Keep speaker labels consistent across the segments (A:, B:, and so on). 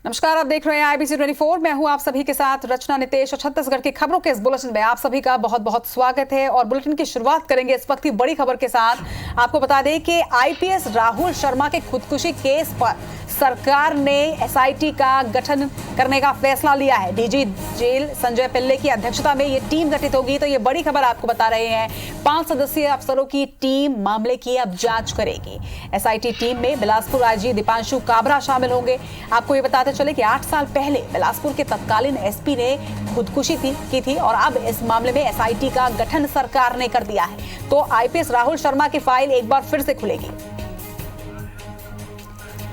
A: नमस्कार, आप देख रहे हैं IBC 24। मैं हूं आप सभी के साथ रचना नितेश और छत्तीसगढ़ की खबरों के इस बुलेटिन में आप सभी का बहुत बहुत स्वागत है। और बुलेटिन की शुरुआत करेंगे इस वक्त की बड़ी खबर के साथ। आपको बता दें कि IPS राहुल शर्मा के खुदकुशी केस पर सरकार ने SIT का गठन करने का फैसला लिया है। DG जेल संजय पिल्ले की अध्यक्षता में ये टीम गठित होगी। तो ये बड़ी खबर आपको बता रहे हैं। 5 सदस्यीय अफसरों की टीम मामले की अब जांच करेगी। SIT टीम में बिलासपुर IG दीपांशु काबरा शामिल होंगे। आपको ये बताते चले कि 8 साल पहले बिलासपुर के तत्कालीन SP ने खुदकुशी की थी और अब इस मामले में SIT का गठन सरकार ने कर दिया है। तो IPS राहुल शर्मा की फाइल एक बार फिर से खुलेगी।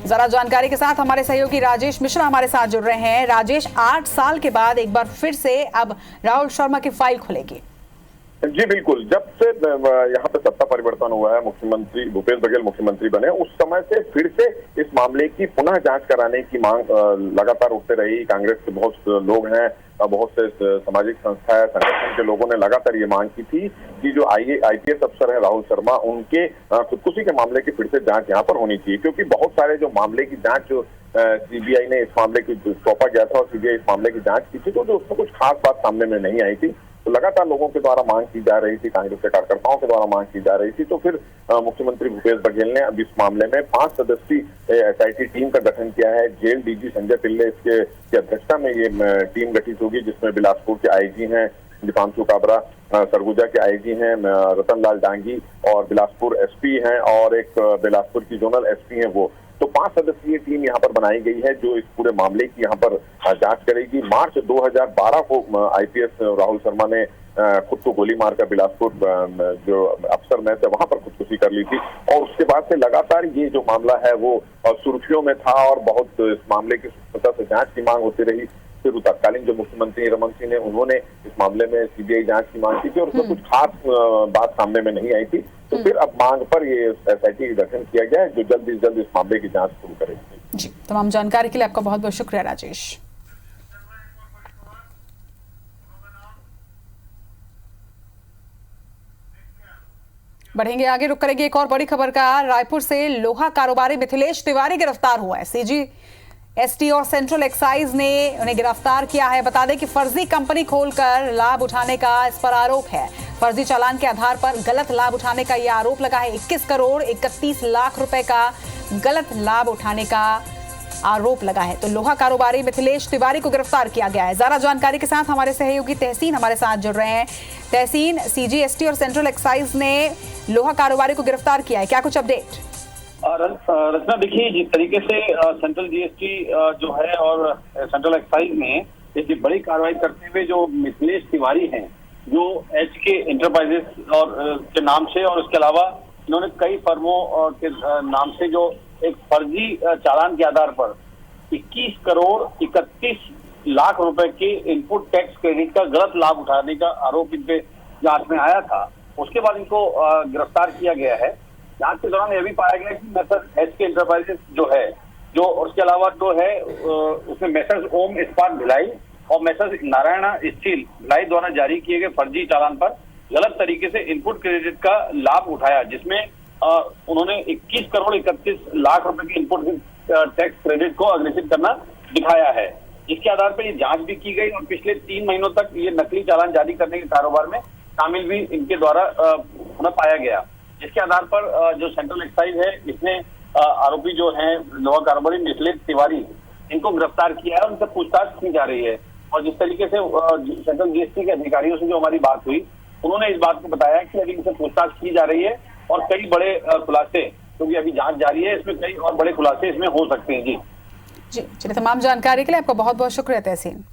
A: जरा जानकारी के साथ हमारे सहयोगी राजेश मिश्रा हमारे साथ जुड़ रहे हैं। राजेश, 8 साल के बाद एक बार फिर से अब राहुल शर्मा की फाइल खुलेगी।
B: जी बिल्कुल, जब से यहाँ पे सत्ता परिवर्तन हुआ है, मुख्यमंत्री भूपेश बघेल मुख्यमंत्री बने, उस समय से फिर से इस मामले की पुनः जांच कराने की मांग लगातार उठते रही। कांग्रेस के बहुत लोग हैं, बहुत से सामाजिक संस्थाएं, संगठन के लोगों ने लगातार ये मांग की थी कि जो IPS अफसर है राहुल शर्मा, उनके खुदकुशी के मामले की फिर से जांच यहाँ पर होनी चाहिए। क्योंकि बहुत सारे जो मामले की जांच जो CBI ने इस मामले की सौंपा गया था और CBI इस मामले की जांच की थी, तो उसमें कुछ खास बात सामने में नहीं आई थी। तो लगातार लोगों के द्वारा मांग की जा रही थी, कांग्रेस के कार्यकर्ताओं के द्वारा मांग की जा रही थी। तो फिर मुख्यमंत्री भूपेश बघेल ने अब इस मामले में 5 सदस्यीय SIT टीम का गठन किया है। जेल DG संजय पिल्ले इसके की अध्यक्षता में ये टीम गठित होगी, जिसमें बिलासपुर के IG हैं दीपांशु काबरा, सरगुजा के IG हैं रतन लाल डांगी और बिलासपुर SP हैं और एक बिलासपुर की जोनल SP हैं वो। तो 5 सदस्यीय टीम यहाँ पर बनाई गई है जो इस पूरे मामले की यहाँ पर जांच करेगी। मार्च 2012 को IPS राहुल शर्मा ने खुद को गोली मारकर बिलासपुर जो अफसर में थे वहां पर खुदकुशी कर ली थी और उसके बाद से लगातार ये जो मामला है वो सुर्खियों में था और बहुत इस मामले की स्वतंत्रता से जांच की मांग होती रही। फिर तत्कालीन जो मुख्यमंत्री रमन सिंह ने उन्होंने इस मामले में CBI जांच की मांग की थी और उसमें कुछ खास बात सामने में नहीं आई थी। तो फिर अब मांग पर ये SIT का गठन किया गया है जो जल्द से जल्द इस मामले की जांच शुरू करेगी।
A: जी, तमाम जानकारी के लिए आपका बहुत बहुत शुक्रिया राजेश। बढ़ेंगे आगे, रुक करेंगे एक और बड़ी खबर का। रायपुर से लोहा कारोबारी मिथिलेश तिवारी गिरफ्तार हुआ है। CG ST और सेंट्रल एक्साइज ने उन्हें गिरफ्तार किया है। बता दें कि फर्जी कंपनी खोलकर लाभ उठाने का इस पर आरोप है। फर्जी चालान के आधार पर गलत लाभ उठाने का यह आरोप लगा है। 21 करोड़ 31 लाख रुपए का गलत लाभ उठाने का आरोप लगा है। तो लोहा कारोबारी मिथिलेश तिवारी को गिरफ्तार किया गया है। ज्यादा जानकारी के साथ हमारे सहयोगी तहसीन हमारे साथ जुड़ रहे हैं। तहसीन, CG ST और सेंट्रल एक्साइज ने लोहा कारोबारी को गिरफ्तार किया है, क्या कुछ अपडेट?
C: रचना, देखिए जिस तरीके से सेंट्रल GST जो है और सेंट्रल एक्साइज ने एक बड़ी कार्रवाई करते हुए जो मिथिलेश तिवारी हैं जो HK एंटरप्राइजेस और के नाम से और उसके अलावा इन्होंने कई फर्मों के नाम से जो एक फर्जी चालान के आधार पर 21 करोड़ 31 लाख रुपए के इनपुट टैक्स क्रेडिट का गलत लाभ उठाने का आरोप इनके जांच में आया था। उसके बाद इनको गिरफ्तार किया गया है। जांच के दौरान यह भी पाया गया कि मैसर्स HK एंटरप्राइजेस जो है जो उसके अलावा जो है उसमें मैसर्स ओम इस्पात भिलाई और मैसर्स नारायण स्टील भिलाई द्वारा जारी किए गए फर्जी चालान पर गलत तरीके से इनपुट क्रेडिट का लाभ उठाया, जिसमें उन्होंने 21 करोड़ 31 लाख रुपए के इनपुट टैक्स क्रेडिट को अग्रेसित करना दिखाया है। इसके आधार पर ये जांच भी की गई और पिछले 3 महीनों तक ये नकली चालान जारी करने के कारोबार में शामिल भी इनके द्वारा होना पाया गया। जिसके आधार पर जो सेंट्रल एक्साइज है इसने आरोपी जो है लोहा कारोबारी मिथिलेश तिवारी इनको गिरफ्तार किया है। उनसे पूछताछ की जा रही है और जिस तरीके से सेंट्रल GST के अधिकारियों से जो हमारी बात हुई, उन्होंने इस बात को बताया कि अभी इनसे पूछताछ की जा रही है और कई बड़े खुलासे, क्योंकि अभी जांच जारी है, इसमें कई और बड़े खुलासे इसमें हो सकते हैं। जी
A: चलिए, तमाम जानकारी के लिए आपका बहुत बहुत शुक्रिया तहसीन।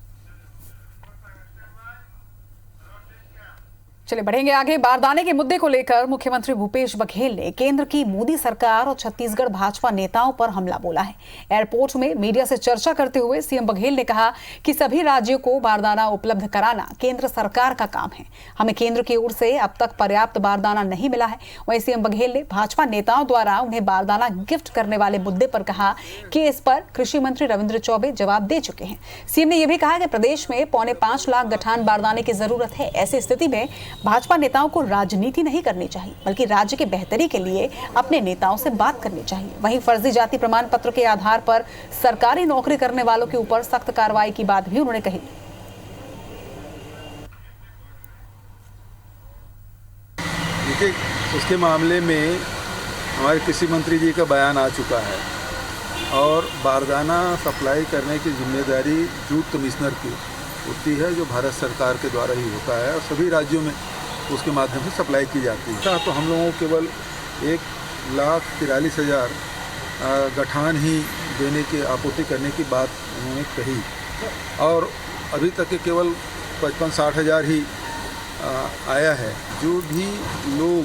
A: चलिए बढ़ेंगे आगे। बारदाने के मुद्दे को लेकर मुख्यमंत्री भूपेश बघेल ने केंद्र की मोदी सरकार और छत्तीसगढ़ भाजपा नेताओं पर हमला बोला है। एयरपोर्ट में मीडिया से चर्चा करते हुए CM बघेल ने कहा कि सभी राज्यों को बारदाना उपलब्ध कराना केंद्र सरकार का काम है। हमें केंद्र की ओर से अब तक पर्याप्त बारदाना नहीं मिला है। वहीं CM बघेल ने भाजपा नेताओं द्वारा उन्हें बारदाना गिफ्ट करने वाले मुद्दे पर कहा कि इस पर कृषि मंत्री रविंद्र चौबे जवाब दे चुके हैं। CM ने यह भी कहा कि प्रदेश में 4.25 लाख गठान बारदाने की जरूरत है। ऐसी स्थिति में भाजपा नेताओं को राजनीति नहीं करनी चाहिए, बल्कि राज्य की बेहतरी के लिए अपने नेताओं से बात करनी चाहिए। वहीं फर्जी जाति प्रमाण पत्र के आधार पर सरकारी नौकरी करने वालों के ऊपर सख्त कार्रवाई की बात भी उन्होंने कही।
D: देखिए, उसके मामले में हमारे कृषि मंत्री जी का बयान आ चुका है और बारदाना सप्लाई करने की जिम्मेदारी जूट कमिश्नर की होती है, जो भारत सरकार के द्वारा ही होता है और सभी राज्यों में उसके माध्यम से सप्लाई की जाती है। तो हम लोगों को केवल 1,43,000 गठान ही देने की आपूर्ति करने की बात उन्होंने कही और अभी तक के केवल 55-60 हज़ार ही आया है। जो भी लोग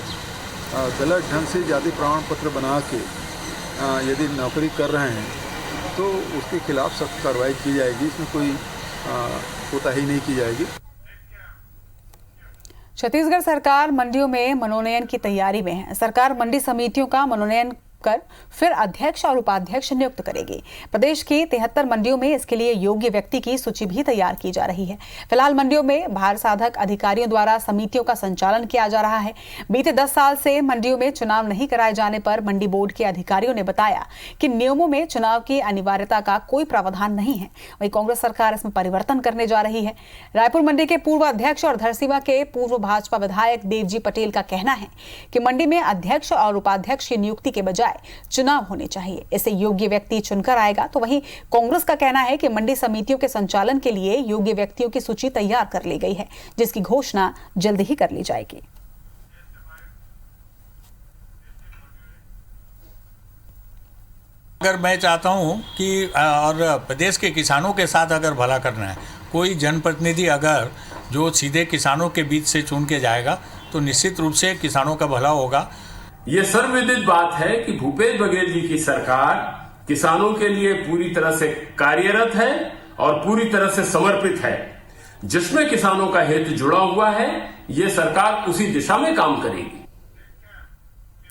D: गलत ढंग से जाति प्रमाण पत्र बना के यदि नौकरी कर रहे हैं तो उसके खिलाफ सख्त कार्रवाई की जाएगी, इसमें कोई कोताही नहीं की जाएगी।
A: छत्तीसगढ़ सरकार मंडियों में मनोनयन की तैयारी में है। सरकार मंडी समितियों का मनोनयन कर फिर अध्यक्ष और उपाध्यक्ष नियुक्त करेगी। प्रदेश की 73 मंडियों में इसके लिए योग्य व्यक्ति की सूची भी तैयार की जा रही है। फिलहाल मंडियों में भार साधक अधिकारियों द्वारा समितियों का संचालन किया जा रहा है। बीते 10 साल से मंडियों में चुनाव नहीं कराए जाने पर मंडी बोर्ड के अधिकारियों ने बताया कि नियमों में चुनाव की अनिवार्यता का कोई प्रावधान नहीं है। वहीं कांग्रेस सरकार इसमें परिवर्तन करने जा रही है। रायपुर मंडी के पूर्व अध्यक्ष और धरसीवा के पूर्व भाजपा विधायक देवजी पटेल का कहना है कि मंडी में अध्यक्ष और उपाध्यक्ष की नियुक्ति के बजाय चुनाव होने चाहिए, इससे योग्य व्यक्ति चुनकर आएगा। तो वहीं कांग्रेस का कहना है कि मंडी समितियों के संचालन के लिए योग्य व्यक्तियों की सूची तैयार कर ली गई है, जिसकी घोषणा जल्द ही कर ली जाएगी।
E: अगर मैं चाहता हूं कि और प्रदेश के किसानों के साथ अगर भला करना है, कोई जनप्रतिनिधि अगर जो सीधे किसानों के बीच से चुन के जाएगा तो निश्चित रूप से किसानों का भला होगा।
F: ये सर्वविदित बात है कि भूपेश बघेल जी की सरकार किसानों के लिए पूरी तरह से कार्यरत है और पूरी तरह से समर्पित है। जिसमें किसानों का हित जुड़ा हुआ है, ये सरकार उसी दिशा में काम करेगी।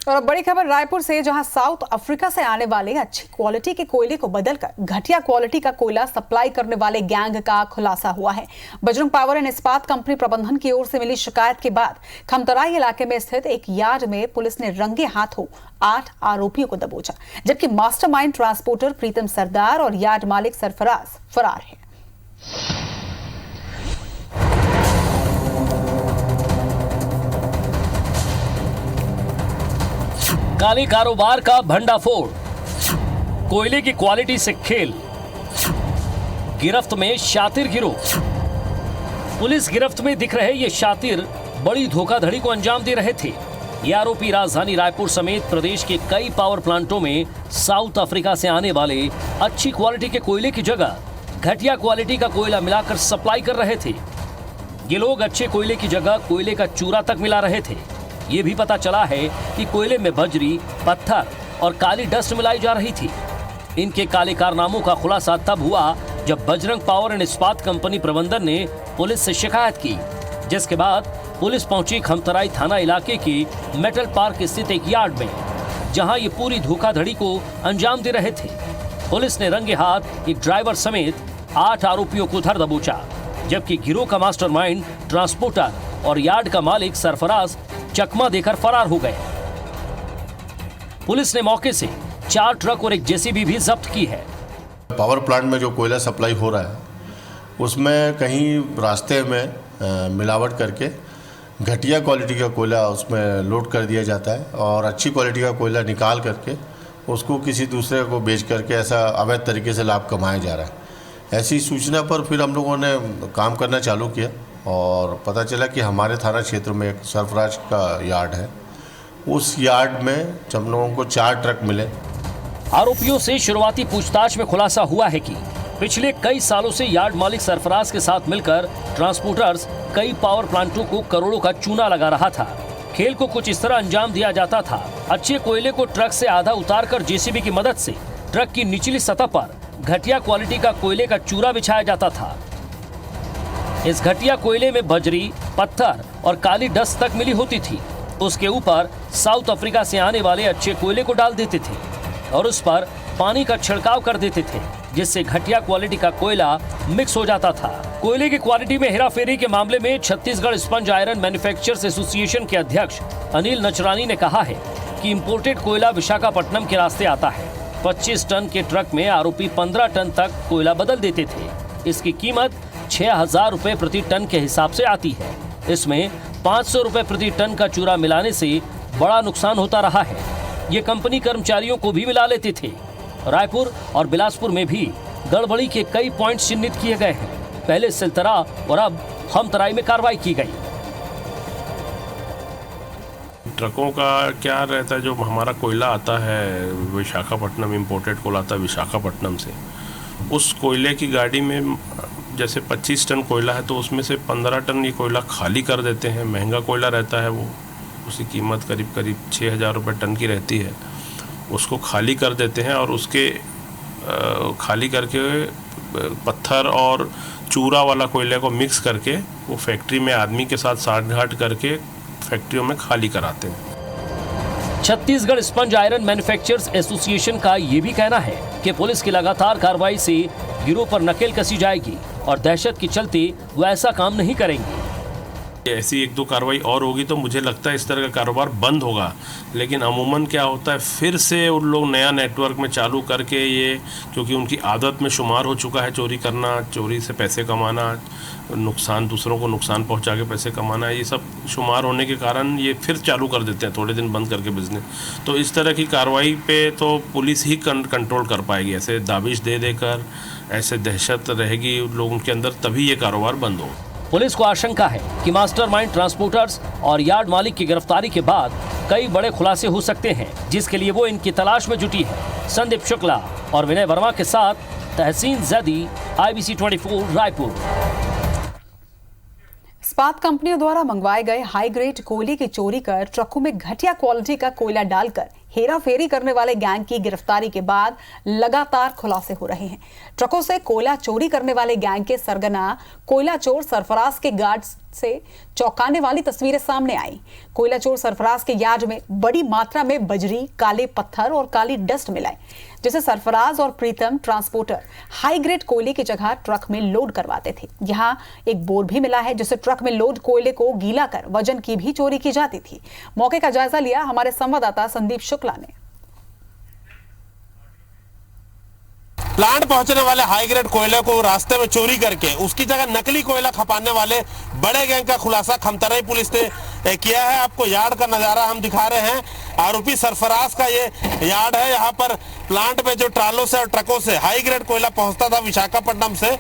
A: और अब बड़ी खबर रायपुर से, जहां साउथ अफ्रीका से आने वाले अच्छी क्वालिटी के कोयले को बदलकर घटिया क्वालिटी का कोयला सप्लाई करने वाले गैंग का खुलासा हुआ है। बजरंग पावर एंड इस्पात कंपनी प्रबंधन की ओर से मिली शिकायत के बाद खमतराई इलाके में स्थित एक यार्ड में पुलिस ने रंगे हाथों 8 आरोपियों को दबोचा, जबकि मास्टरमाइंड ट्रांसपोर्टर प्रीतम सरदार और यार्ड मालिक सरफराज फरार है।
G: काले कारोबार का भंडाफोड़, कोयले की क्वालिटी से खेल, गिरफ्त में शातिर गिरोह। पुलिस गिरफ्त में दिख रहे ये शातिर बड़ी धोखाधड़ी को अंजाम दे रहे थे। ये आरोपी राजधानी रायपुर समेत प्रदेश के कई पावर प्लांटों में साउथ अफ्रीका से आने वाले अच्छी क्वालिटी के कोयले की जगह घटिया क्वालिटी का कोयला मिलाकर सप्लाई कर रहे थे। ये लोग अच्छे कोयले की जगह कोयले का चूरा तक मिला रहे थे। ये भी पता चला है कि कोयले में बजरी, पत्थर और काली डस्ट मिलाई जा रही थी। इनके काले कारनामों का खुलासा तब हुआ जब बजरंग पावर एंड इस्पात कंपनी प्रबंधन ने पुलिस से शिकायत की, जिसके बाद पुलिस पहुंची खमतराई थाना इलाके के मेटल पार्क स्थित एक यार्ड में, जहां ये पूरी धोखाधड़ी को अंजाम दे रहे थे। पुलिस ने रंगे हाथ एक ड्राइवर समेत 8 आरोपियों को धर दबोचा, जबकि गिरोह का मास्टरमाइंड ट्रांसपोर्टर और यार्ड का मालिक सरफराज चकमा देकर फरार हो गए। पुलिस ने मौके से 4 ट्रक और एक जेसीबी भी जब्त की है।
H: पावर प्लांट में जो कोयला सप्लाई हो रहा है उसमें कहीं रास्ते में मिलावट करके घटिया क्वालिटी का कोयला उसमें लोड कर दिया जाता है और अच्छी क्वालिटी का कोयला निकाल करके उसको किसी दूसरे को बेच करके ऐसा अवैध तरीके से लाभ कमाया जा रहा है। ऐसी सूचना पर फिर हम लोगों ने काम करना चालू किया और पता चला कि हमारे थाना क्षेत्र में एक सरफराज का यार्ड है। उस यार्ड में हम लोगों को 4 ट्रक मिले।
G: आरोपियों से शुरुआती पूछताछ में खुलासा हुआ है कि पिछले कई सालों से यार्ड मालिक सरफराज के साथ मिलकर ट्रांसपोर्टर्स कई पावर प्लांटों को करोड़ों का चूना लगा रहा था। खेल को कुछ इस तरह अंजाम दिया जाता था। अच्छे कोयले को ट्रक से आधा उतारकर जेसीबी की मदद से ट्रक की निचली सतह पर घटिया क्वालिटी का कोयले का चूरा बिछाया जाता था। इस घटिया कोयले में बजरी, पत्थर और काली डस्ट तक मिली होती थी। उसके ऊपर साउथ अफ्रीका से आने वाले अच्छे कोयले को डाल देते थे और उस पर पानी का छिड़काव कर देते थे, जिससे घटिया क्वालिटी का कोयला मिक्स हो जाता था। कोयले की क्वालिटी में हेराफेरी के मामले में Chhattisgarh sponge iron manufacturers association के अध्यक्ष अनिल नचरानी ने कहा है कि इंपोर्टेड कोयला विशाखापट्टनम के रास्ते आता है। 25 टन के ट्रक में आरोपी 15 टन तक कोयला बदल देते थे। इसकी कीमत 6,000 रुपए प्रति टन के हिसाब से आती है। इसमें 500 रुपए प्रति टन का चूरा मिलाने से बड़ा नुकसान होता रहा है। ये कंपनी कर्मचारियों को भी मिला लेते थे। रायपुर और बिलासपुर में भी गड़बड़ी के कई पॉइंट चिन्हित किए गए हैं। पहले सिलतरा और अब हमतराई में कार्रवाई की गई।
F: ट्रकों का क्या रहता है, जो हमारा कोयला आता है विशाखापट्टनम, इंपोर्टेड कोयला आता है विशाखापट्टनम से, उस कोयले की गाड़ी में जैसे 25 टन कोयला है तो उसमें से 15 टन ये कोयला खाली कर देते हैं। महंगा कोयला रहता है वो, उसकी कीमत करीब 6,000 रुपये टन की रहती है। उसको खाली कर देते हैं और उसके खाली करके पत्थर और चूरा वाला कोयले को मिक्स करके वो फैक्ट्री में आदमी के साथ साठ-घाट करके फैक्ट्रियों में खाली कराते हैं।
G: Chhattisgarh sponge iron manufacturers association का ये भी कहना है कि पुलिस की लगातार कार्रवाई से गिरोह पर नकेल कसी जाएगी और दहशत के चलते वो ऐसा काम नहीं करेंगे।
F: ऐसी 1-2 कार्रवाई और होगी तो मुझे लगता है इस तरह का कारोबार बंद होगा। लेकिन अमूमन क्या होता है, फिर से उन लोग नया नेटवर्क में चालू करके ये, क्योंकि उनकी आदत में शुमार हो चुका है चोरी करना, चोरी से पैसे कमाना, नुकसान, दूसरों को नुकसान पहुंचा के पैसे कमाना, ये सब शुमार होने के कारण ये फिर चालू कर देते हैं थोड़े दिन बंद करके बिजनेस। तो इस तरह की कार्रवाई पे तो पुलिस ही कंट्रोल कर पाएगी। ऐसे दाबिश दे देकर ऐसे दहशत रहेगी लोगों के अंदर, तभी ये कारोबार बंद हो।
G: पुलिस को आशंका है कि मास्टरमाइंड ट्रांसपोर्टर्स और यार्ड मालिक की गिरफ्तारी के बाद कई बड़े खुलासे हो सकते हैं, जिसके लिए वो इनकी तलाश में जुटी है। संदीप शुक्ला और विनय वर्मा के साथ तहसीन जैदी, IBC 24 रायपुर।
A: इस्पात कंपनियों द्वारा मंगवाए गए हाई ग्रेड कोयले की चोरी कर ट्रकों में घटिया क्वालिटी का कोयला डालकर हेराफेरी करने वाले गैंग की गिरफ्तारी के बाद लगातार खुलासे हो रहे हैं। ट्रकों से कोयला चोरी करने वाले गैंग के सरगना कोयला चोर सरफराज के गार्ड से चौंकाने वाली तस्वीरें सामने आई। कोयला चोर सरफराज के यार्ड में बड़ी मात्रा में बजरी, काले पत्थर और काली डस्ट मिलाई, जिसे सरफराज और प्रीतम ट्रांसपोर्टर हाई ग्रेड कोयले की जगह ट्रक में लोड करवाते थे। यहां एक बोर भी मिला है, जिसे ट्रक में लोड कोयले को गीला कर वजन की भी चोरी की जाती थी। मौके का जायजा लिया हमारे संवाददाता संदीप शुक्ला ने।
I: प्लांट पहुंचने वाले हाई ग्रेड कोयले को रास्ते में चोरी करके उसकी जगह नकली कोयला खपाने वाले बड़े गैंग का खुलासा खमतराई पुलिस ने किया है। आपको यार्ड का नजारा हम दिखा रहे हैं। आरोपी सरफराज का ये यार्ड है। यहाँ पर प्लांट में जो ट्रालों से और ट्रकों से हाई ग्रेड कोयला पहुंचता था विशाखापट्टनम से,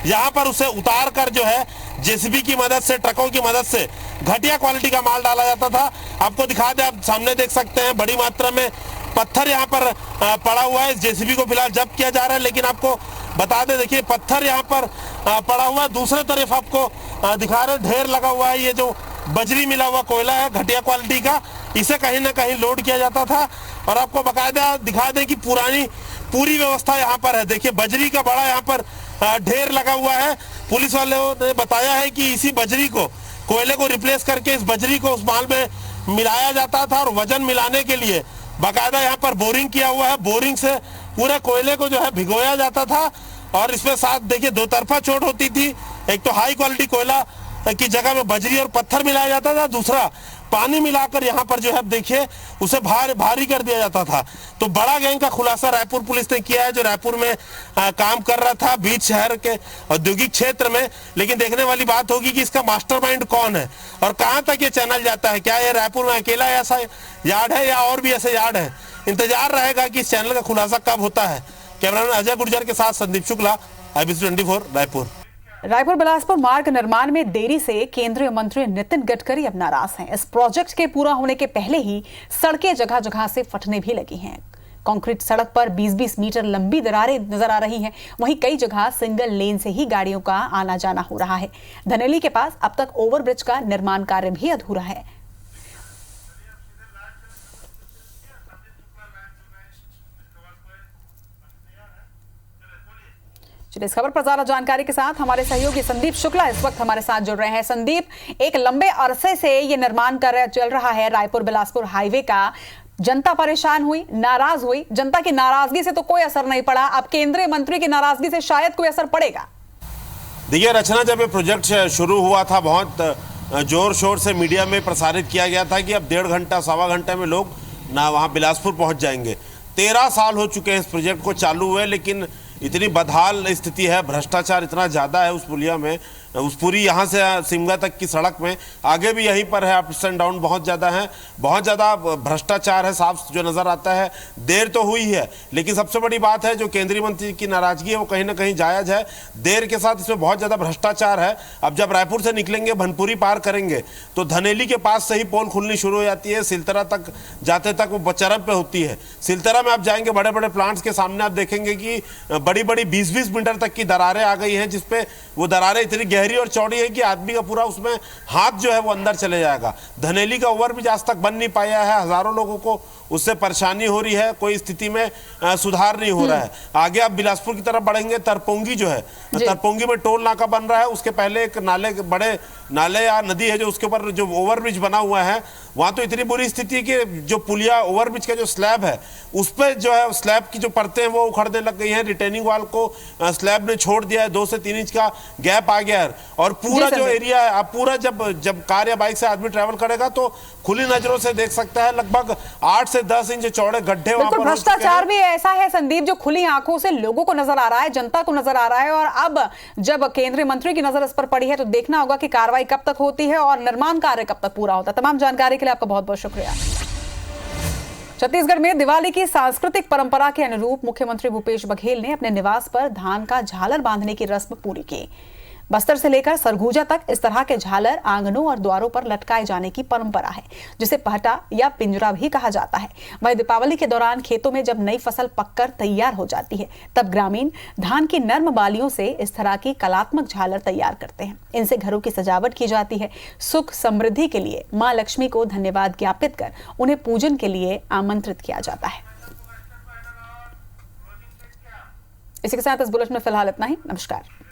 I: यहाँ पर उसे उतार कर जो है जेसीबी की मदद से, ट्रकों की मदद से घटिया क्वालिटी का माल डाला जाता था। आपको दिखा दें, आप सामने देख सकते हैं बड़ी मात्रा में पत्थर यहाँ पर पड़ा हुआ है। जेसीबी को फिलहाल जब्त किया जा रहा है, लेकिन आपको बता दें, देखिए पत्थर यहाँ पर पड़ा हुआ है। दूसरे तरफ आपको दिखा रहे ढेर लगा हुआ है। ये जो बजरी मिला हुआ कोयला है घटिया क्वालिटी का, इसे कहीं ना कहीं लोड किया जाता था। और आपको बाकायदा दिखा दें कि पूरी व्यवस्था यहाँ पर है। देखिए बजरी का बड़ा यहाँ पर ढेर लगा हुआ है। पुलिस वालों ने बताया है कि इसी बजरी को, कोयले को रिप्लेस करके इस बजरी को उस माल में मिलाया जाता था और वजन मिलाने के लिए बाकायदा यहाँ पर बोरिंग किया हुआ है। बोरिंग से पूरे कोयले को जो है भिगोया जाता था और इसमें साथ देखिए दो तरफा चोट होती थी। एक तो हाई क्वालिटी कोयला की जगह में बजरी और पत्थर मिलाया जाता था, दूसरा पानी मिलाकर यहाँ पर जो है देखिए उसे भारी कर दिया जाता था। तो बड़ा गैंग का खुलासा रायपुर पुलिस ने किया है, जो रायपुर में काम कर रहा था बीच शहर के औद्योगिक क्षेत्र में। लेकिन देखने वाली बात होगी कि इसका मास्टरमाइंड कौन है और कहां तक ये चैनल जाता है। क्या ये रायपुर में अकेला ऐसा यार्ड है या और भी ऐसे यार्ड है? इंतजार रहेगा कि इस चैनल का खुलासा कब होता है। कैमरामैन अजय गुर्जर के साथ संदीप शुक्ला, IBC 24 रायपुर।
A: रायपुर बिलासपुर मार्ग निर्माण में देरी से केंद्रीय मंत्री नितिन गडकरी अब नाराज हैं। इस प्रोजेक्ट के पूरा होने के पहले ही सड़कें जगह जगह से फटने भी लगी हैं। कंक्रीट सड़क पर 20-20 मीटर लंबी दरारें नजर आ रही हैं। वहीं कई जगह सिंगल लेन से ही गाड़ियों का आना जाना हो रहा है। धनेली के पास अब तक ओवरब्रिज का निर्माण कार्य भी अधूरा है। चलिए इस खबर पर ज्यादा जानकारी के साथ हमारे सहयोगी संदीप शुक्ला इस वक्त हमारे साथ जुड़ रहे हैं। संदीप, एक लंबे अरसे से ये निर्माण कार्य चल रहा है रायपुर बिलासपुर हाईवे का, जनता परेशान हुई, नाराज हुई। जनता की नाराजगी से तो कोई असर नहीं पड़ा, अब केंद्रीय मंत्री की नाराजगी से शायद कोई असर पड़ेगा।
I: देखिए रचना, जब ये प्रोजेक्ट शुरू हुआ था बहुत जोर शोर से मीडिया में प्रसारित किया गया था कि अब 1.5 घंटा सवा घंटे में लोग ना वहाँ बिलासपुर पहुँच जाएंगे। 13 साल हो चुके हैं इस प्रोजेक्ट को चालू हुए, लेकिन इतनी बदहाल स्थिति है, भ्रष्टाचार इतना ज़्यादा है उस पुलिया में, उस पूरी यहाँ से सिमगा तक की सड़क में, आगे भी यहीं पर है, अप्स एंड डाउन बहुत ज़्यादा है, बहुत ज़्यादा भ्रष्टाचार है, साफ जो नज़र आता है। देर तो हुई है, लेकिन सबसे बड़ी बात है जो केंद्रीय मंत्री की नाराज़गी है वो कहीं ना कहीं जायज़ है। देर के साथ इसमें बहुत ज़्यादा भ्रष्टाचार है। अब जब रायपुर से निकलेंगे, भनपुरी पार करेंगे तो धनेली के पास से ही पोल खुलनी शुरू हो जाती है, सिलतरा तक जाते तक वो चरम पे होती है। सिलतरा में आप जाएंगे, बड़े बड़े प्लांट्स के सामने आप देखेंगे कि बड़ी बड़ी 20-20 मीटर तक की दरारें आ गई हैं, जिसपे वो दरारें इतनी गहरी और चौड़ी है कि आदमी का पूरा उसमें हाथ जो है वो अंदर चले जाएगा। धनेली का ओवरब्रिज आज तक बन नहीं पाया है, हजारों लोगों को उससे परेशानी हो रही है, कोई स्थिति में सुधार नहीं हो रहा है। आगे आप बिलासपुर की तरफ बढ़ेंगे, तरपोंगी जो है, तरपोंगी में टोल नाका बन रहा है, उसके पहले एक नाले, बड़े नाले या नदी है जो उसके ऊपर जो ओवरब्रिज बना हुआ है, वहां तो इतनी बुरी स्थिति है कि जो पुलिया ओवरब्रिज का जो स्लैब है उस पर जो है स्लैब की जो परतें हैं वो उखड़ने लग गई हैं। रिटेनिंग वॉल को स्लैब ने छोड़ दिया है, 2 से 3 इंच का गैप आ गया है, और पूरा जो एरिया है, आप पूरा जब कार या बाइक से आदमी ट्रैवल करेगा तो खुली नजरों से देख सकता है, लगभग 8 से 10 इंच चौड़े गड्ढे वहां पर।
A: भ्रष्टाचार भी ऐसा है संदीप जो खुली आंखों से लोगों को नजर आ रहा है, जनता को नजर आ रहा है, और अब जब केंद्रीय मंत्री की नजर इस पर पड़ी है तो देखना होगा कि कार्रवाई कब तक होती है और निर्माण कार्य कब तक पूरा होता है। तमाम जानकारी के लिए आपका बहुत बहुत शुक्रिया। छत्तीसगढ़ में दिवाली की सांस्कृतिक परंपरा के अनुरूप मुख्यमंत्री भूपेश बघेल ने अपने निवास पर धान का झालर बांधने की रस्म पूरी की। बस्तर से लेकर सरगुजा तक इस तरह के झालर आंगनों और द्वारों पर लटकाए जाने की परंपरा है, जिसे पहटा या पिंजरा भी कहा जाता है। वहीं दीपावली के दौरान खेतों में जब नई फसल पककर तैयार हो जाती है तब ग्रामीण धान की नर्म बालियों से इस तरह की कलात्मक झालर तैयार करते हैं। इनसे घरों की सजावट की जाती है। सुख समृद्धि के लिए मां लक्ष्मी को धन्यवाद ज्ञापित कर उन्हें पूजन के लिए आमंत्रित किया जाता है। इसी के साथ इस बुलेटिन में फिलहाल इतना ही। नमस्कार।